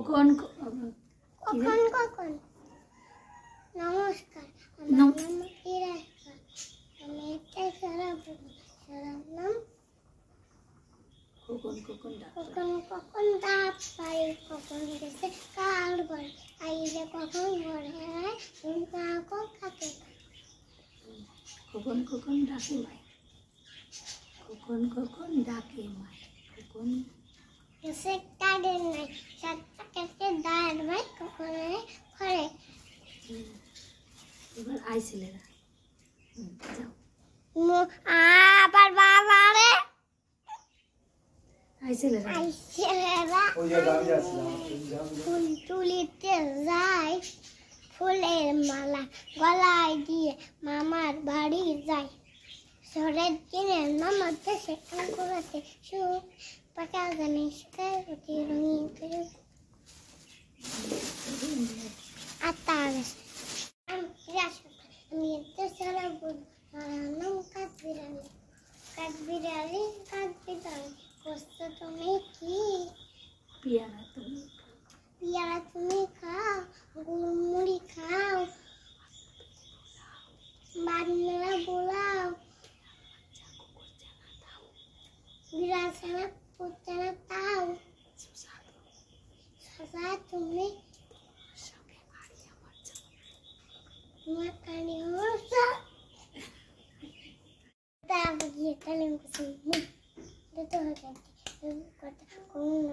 কখন কখন কখন নমস্কার আমার নাম ইরাকা আমি একটা সরাব নাম কখন কখন ডাক কখন কখন ডাব পাই কখন গেছে কার বাড়ি আইলে কখন ঘরে আয় তুমি কাকো কাকে কখন কখন ডাকে মাই কখন কখন ডাকে মাই কখন গেছে কাদের নাই সাতটা কেটে দাঁড় ভাই কখন ঘরে এবার আই ছেলেরা যাও আবার বাবা রে আই ছেলেরা ফুল তুলিতে যায় ফুলের মালা গলায় দিয়ে মামার বাড়ি যায় শহরের দিনে মামার দেশে কাম করেছে সুখ পাকা জানে শিকায় অতি রঙিন করে আত্মা আমি এত সারা বল নাম কাঠবিড়ালি করছো তুমি কি পিয়ারা তুমি খাও গুড়মুড়ি খাও বান্না বোলাও বিড়াল ছানা পুতানা তাও শশা তুমি তোমার কানে হসা তারপর গিয়ে কানে বসে মুখ তো হয়ে গেছে কথা কোন